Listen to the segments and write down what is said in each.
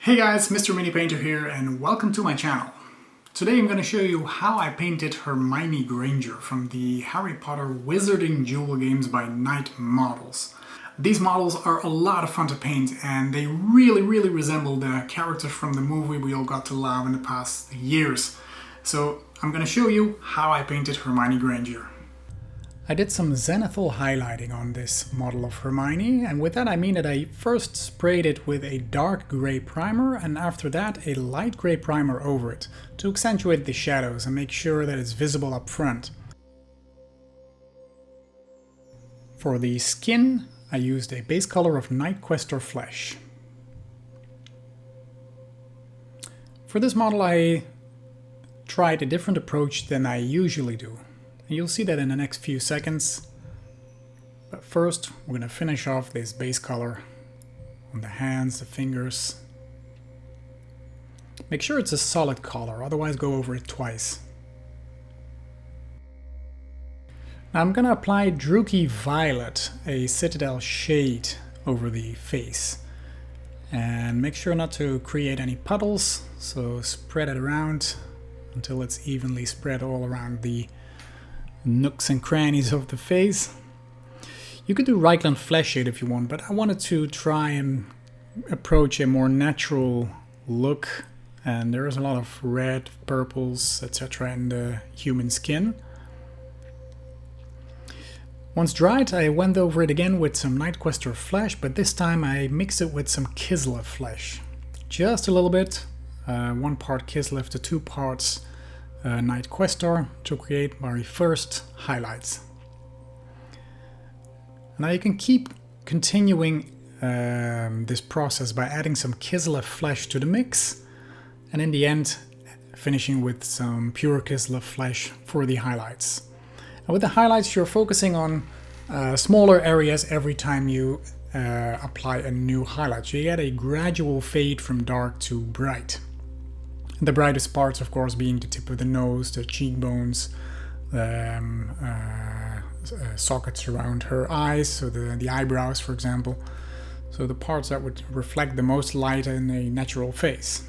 Hey guys, Mr. Mini Painter here and welcome to my channel. Today I'm going to show you how I painted Hermione Granger from the Harry Potter Wizarding Duels games by Knight Models. These models are a lot of fun to paint and they really resemble the characters from the movie we all got to love in the past years. So I'm going to show you how I painted Hermione Granger. I did some zenithal highlighting on this model of Hermione, and with that I mean that I first sprayed it with a dark grey primer and after that a light grey primer over it to accentuate the shadows and make sure that it's visible up front. For the skin I used a base color of Night Questor Flesh. For this model I tried a different approach than I usually do. And you'll see that in the next few seconds. But first, we're going to finish off this base color on the hands, the fingers. Make sure it's a solid color, otherwise go over it twice. Now I'm going to apply Druchii Violet, a Citadel shade, over the face. And make sure not to create any puddles, so spread it around until it's evenly spread all around the nooks and crannies of the face. You could do Reichland Flesh Shade if you want, but I wanted to try and approach a more natural look, and there is a lot of red, purples, etc. in the human skin. Once dried, I went over it again with some Night Questor Flesh, but this time I mixed it with some Kislev Flesh. Just a little bit, 1 part Kislev to 2 parts Night Questor to create my first highlights. Now you can keep continuing this process by adding some Kislev Flesh to the mix, and in the end finishing with some pure Kislev Flesh for the highlights. And with the highlights you're focusing on smaller areas every time you apply a new highlight. So you get a gradual fade from dark to bright. The brightest parts, of course, being the tip of the nose, the cheekbones, sockets around her eyes, so the eyebrows, for example. So the parts that would reflect the most light in a natural face.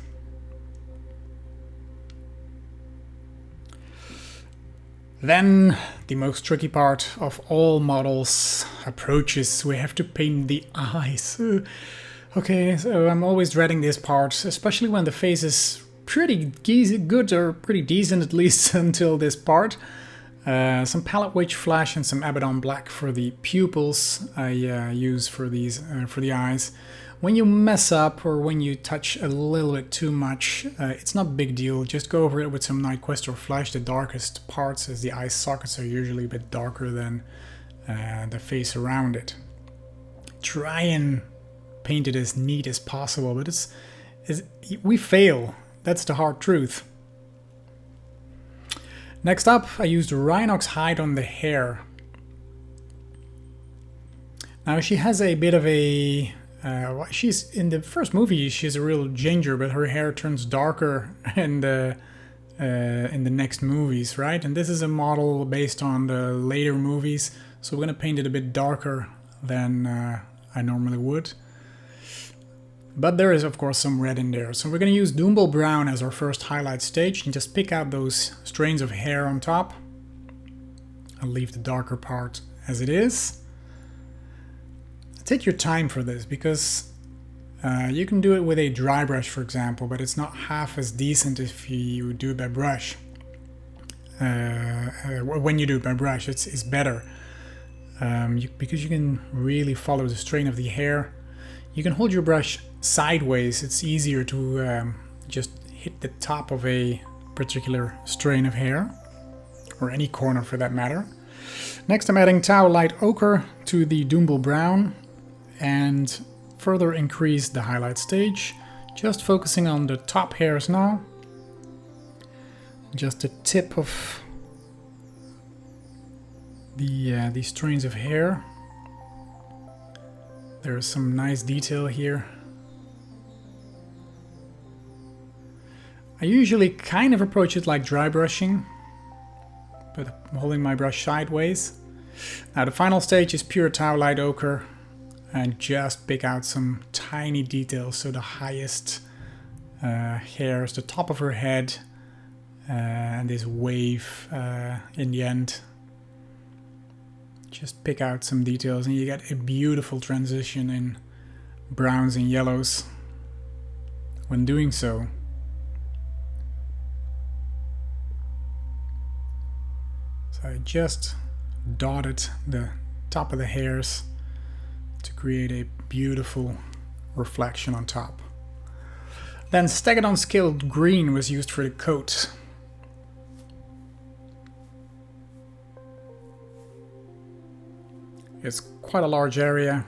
Then, the most tricky part of all models approaches. We have to paint the eyes. Okay, so I'm always dreading this part, especially when the face is pretty good, or pretty decent at least until this part. Some Palette Witch Flash and some Abaddon Black for the pupils I use for these for the eyes. When you mess up or when you touch a little bit too much, it's not a big deal. Just go over it with some Night Questor Flesh. The darkest parts, as the eye sockets are usually a bit darker than the face around it. Try and paint it as neat as possible, but we fail. That's the hard truth. Next up, I used Rhinox hide on the hair. Now she has a bit of a... she's in the first movie, she's a real ginger, but her hair turns darker in the next movies, right? And this is a model based on the later movies, so we're going to paint it a bit darker than I normally would. But there is, of course, some red in there. So we're going to use Doomble Brown as our first highlight stage and just pick out those strands of hair on top. I'll leave the darker part as it is. Take your time for this, because you can do it with a dry brush, for example, but it's not half as decent if you do it by brush. When you do it by brush, it's better. Because you can really follow the strain of the hair. You can hold your brush sideways. It's easier to just hit the top of a particular strain of hair, or any corner for that matter. Next I'm adding Tau Light Ochre to the Doomble Brown and further increase the highlight stage, just focusing on the top hairs now. Just the tip of these strands of hair. There's some nice detail here. I usually kind of approach it like dry brushing, but I'm holding my brush sideways. Now the final stage is pure Tau Light Ochre, and just pick out some tiny details, so the highest hairs, the top of her head, and this wave in the end. Just pick out some details and you get a beautiful transition in browns and yellows when doing so. So I just dotted the top of the hairs to create a beautiful reflection on top. Then Stegadon Scaled Green was used for the coat. It's quite a large area.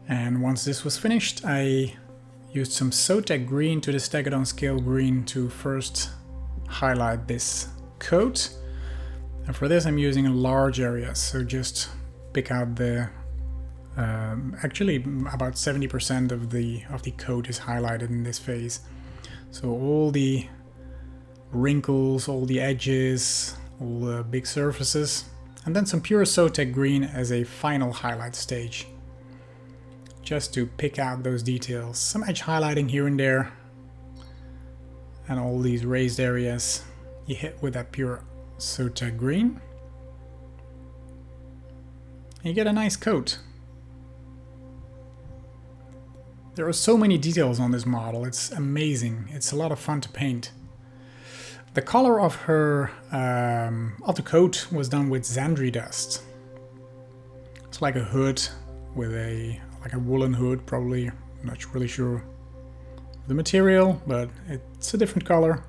And once this was finished, I used some Sotek Green to the Stegadon Scale Green to first highlight this coat. And for this I'm using a large area, so just pick out the actually about 70% of the coat is highlighted in this phase. So all the wrinkles, all the edges, all the big surfaces, and then some pure Sotek Green as a final highlight stage, just to pick out those details. Some edge highlighting here and there, and all these raised areas you hit with that pure Sotek Green. And you get a nice coat. There are so many details on this model, it's amazing. It's a lot of fun to paint. The color of her of the coat was done with Xandri dust. It's like a hood with like a woolen hood, probably. I'm not really sure the material, but it's a different color.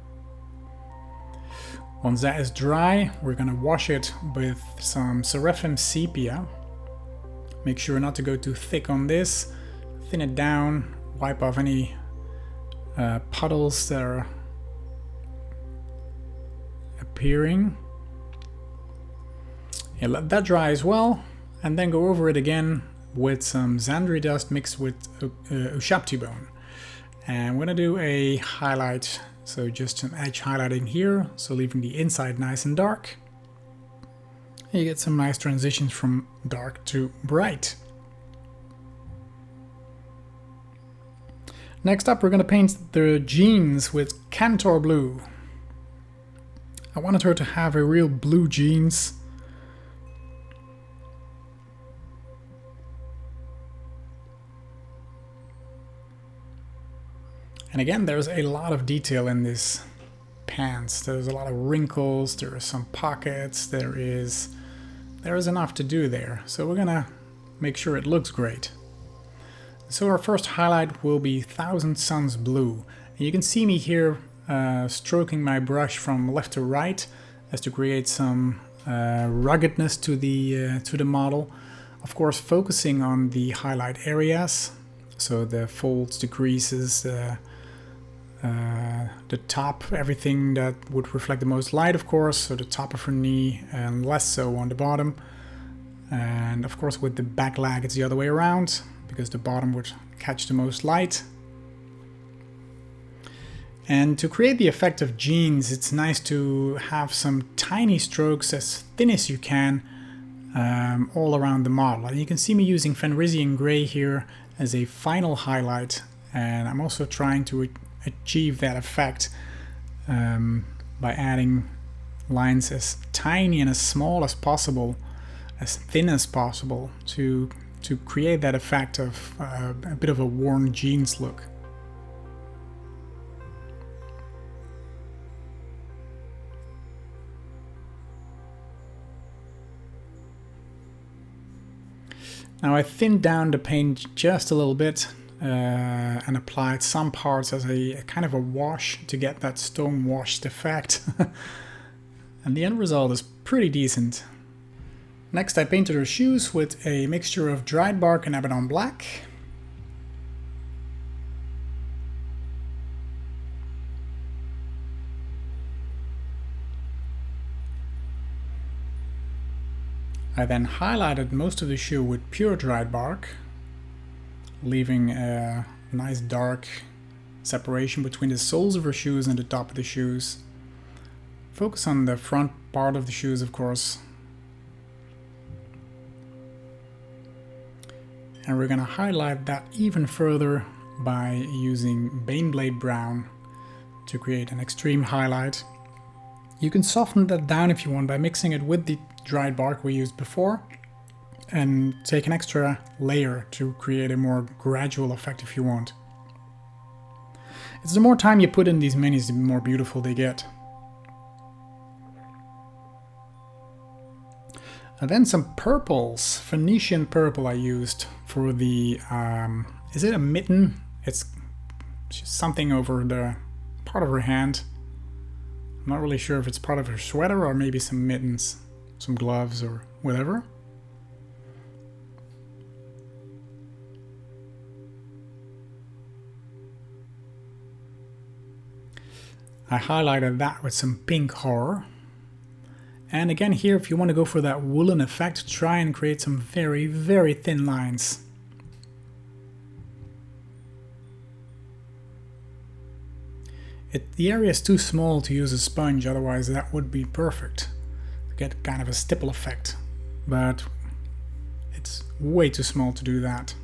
Once that is dry, we're gonna wash it with some Seraphim Sepia. Make sure not to go too thick on this. Thin it down, wipe off any puddles that are appearing. Yeah, let that dry as well, and then go over it again with some Xandri dust mixed with Ushabti bone. And we're gonna do a highlight, so just some edge highlighting here, so leaving the inside nice and dark. And you get some nice transitions from dark to bright. Next up, we're going to paint the jeans with Cantor Blue. I wanted her to have a real blue jeans. And again, there's a lot of detail in this pants. There's a lot of wrinkles, there are some pockets, there is enough to do there. So we're going to make sure it looks great. So our first highlight will be Thousand Suns Blue. And you can see me here stroking my brush from left to right as to create some ruggedness to the model. Of course, focusing on the highlight areas, so the folds, the creases, the top, everything that would reflect the most light, of course, so the top of her knee and less so on the bottom. And of course with the back leg it's the other way around, because the bottom would catch the most light. And to create the effect of jeans, it's nice to have some tiny strokes as thin as you can all around the model. And you can see me using Fenrisian Grey here as a final highlight, and I'm also trying to achieve that effect by adding lines as tiny and as small as possible, as thin as possible, to create that effect of a bit of a worn jeans look. Now I thinned down the paint just a little bit and applied some parts as a kind of a wash to get that stone washed effect. And the end result is pretty decent. Next I painted her shoes with a mixture of dried bark and Abaddon Black. I then highlighted most of the shoe with pure dried bark, leaving a nice dark separation between the soles of her shoes and the top of the shoes. Focus on the front part of the shoes, of course. And we're going to highlight that even further by using Baneblade Brown to create an extreme highlight. You can soften that down if you want by mixing it with the dried bark we used before, and take an extra layer to create a more gradual effect if you want. It's the more time you put in these minis, the more beautiful they get. And then some purples, Phoenician purple I used for the, is it a mitten? It's something over the part of her hand. I'm not really sure if it's part of her sweater or maybe some mittens, some gloves or whatever. I highlighted that with some pink horror. And again here, if you want to go for that woolen effect, try and create some very, very thin lines. The area is too small to use a sponge, otherwise that would be perfect. To get kind of a stipple effect. But it's way too small to do that.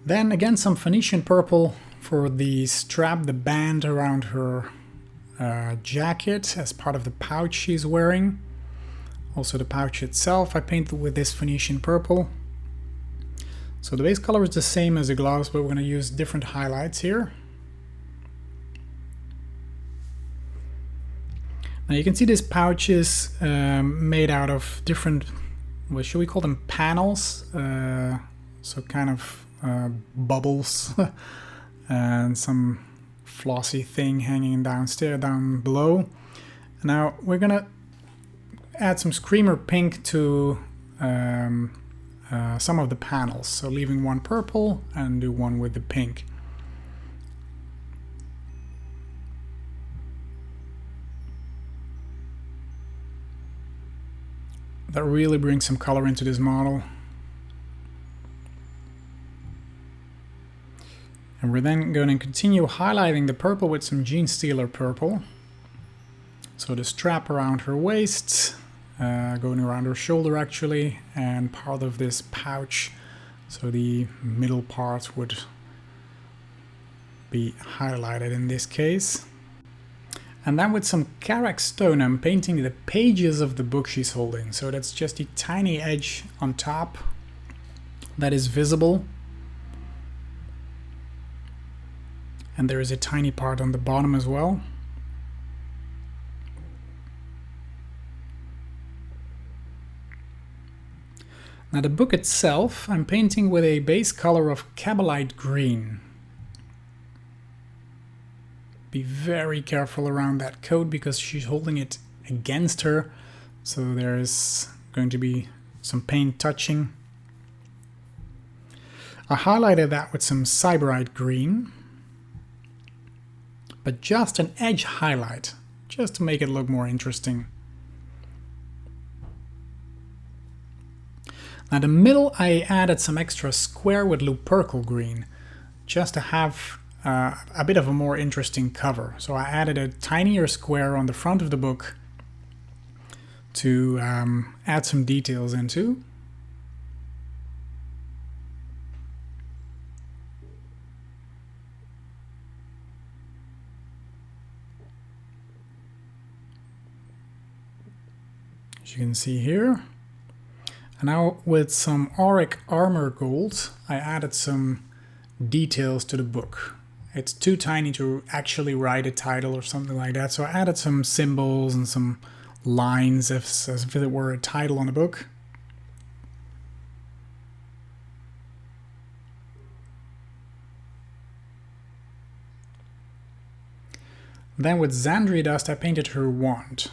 Then again some Phoenician purple for the strap, the band around her jacket as part of the pouch she's wearing. Also the pouch itself I painted with this Phoenician purple. So the base color is the same as the gloves, but we're going to use different highlights here. Now you can see this pouch is made out of different, what should we call them, panels? So kind of bubbles and some flossy thing hanging down below. Now we're gonna add some Screamer pink to some of the panels, so leaving one purple and do one with the pink. That really brings some color into this model. And we're then going to continue highlighting the purple with some Gene Stealer purple. So the strap around her waist, going around her shoulder actually, and part of this pouch. So the middle part would be highlighted in this case. And then with some Karak stone, I'm painting the pages of the book she's holding. So that's just the tiny edge on top that is visible. And there is a tiny part on the bottom as well. Now the book itself, I'm painting with a base color of Cabalite green. Be very careful around that coat because she's holding it against her. So there's going to be some paint touching. I highlighted that with some Cyberite green. But just an edge highlight, just to make it look more interesting. Now the middle I added some extra square with Lupercal green, just to have a bit of a more interesting cover. So I added a tinier square on the front of the book to add some details into. As you can see here. And now with some Auric Armor Gold, I added some details to the book. It's too tiny to actually write a title or something like that, so I added some symbols and some lines as if it were a title on the book. Then with Xandri Dust I painted her wand.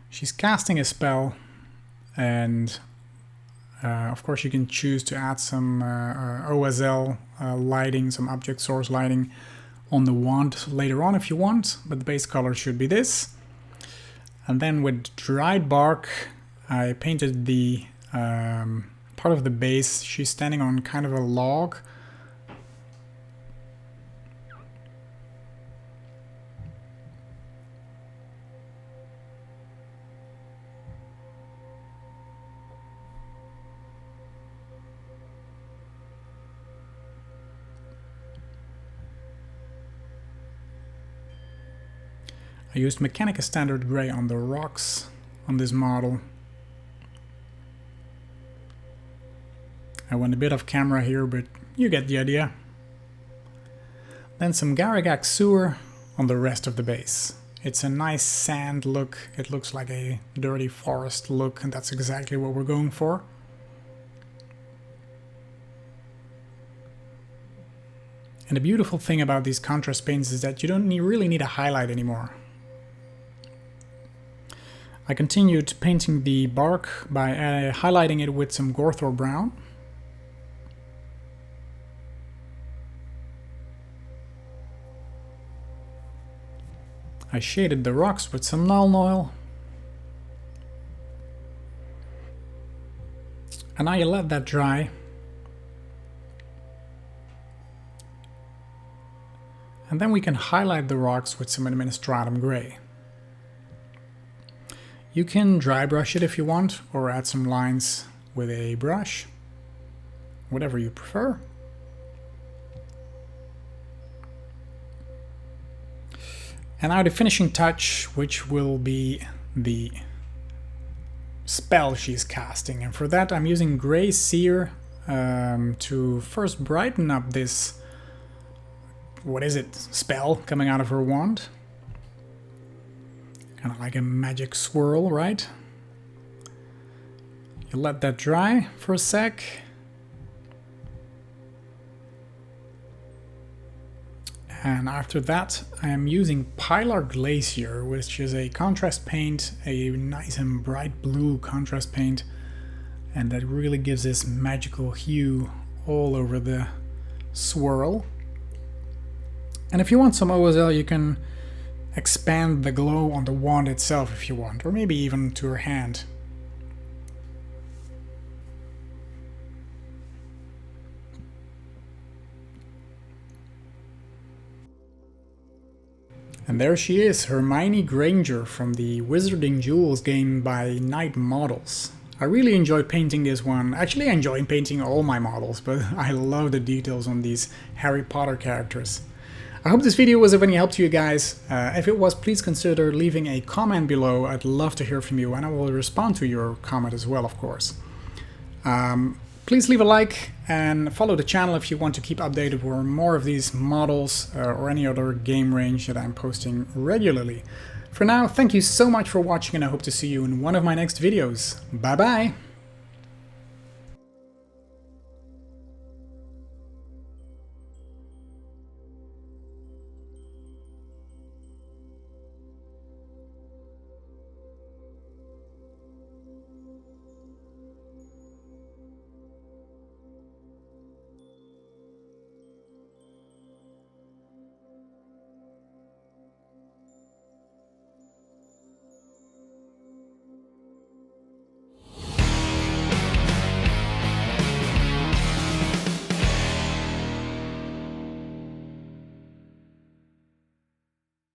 She's casting a spell, and of course you can choose to add some OSL lighting, some object source lighting on the wand later on if you want, but the base color should be this. And then with dried bark I painted the part of the base. She's standing on kind of a log I used Mechanica Standard Grey on the rocks on this model. I went a bit off camera here, but you get the idea. Then some Garagak Sewer on the rest of the base. It's a nice sand look, it looks like a dirty forest look, and that's exactly what we're going for. And the beautiful thing about these contrast paints is that you don't really need a highlight anymore. I continued painting the bark by highlighting it with some Gorthor Brown. I shaded the rocks with some Nuln Oil. And now you let that dry. And then we can highlight the rocks with some Administratum Grey. You can dry brush it if you want, or add some lines with a brush, whatever you prefer. And now the finishing touch, which will be the spell she's casting. And for that I'm using Grey Seer to first brighten up this, what is it, spell coming out of her wand. Kind of like a magic swirl, right? You let that dry for a sec. And after that, I am using Pilar Glacier, which is a contrast paint, a nice and bright blue contrast paint, and that really gives this magical hue all over the swirl. And if you want some OSL, you can expand the glow on the wand itself if you want, or maybe even to her hand. And there she is, Hermione Granger from the Wizarding Duels game by Knight Models. I really enjoyed painting this one. Actually, I enjoy painting all my models, but I love the details on these Harry Potter characters. I hope this video was of any help to you guys. If it was, please consider leaving a comment below. I'd love to hear from you, and I will respond to your comment as well, of course. Please leave a like and follow the channel if you want to keep updated with more of these models or any other game range that I'm posting regularly. For now, thank you so much for watching, and I hope to see you in one of my next videos. Bye bye!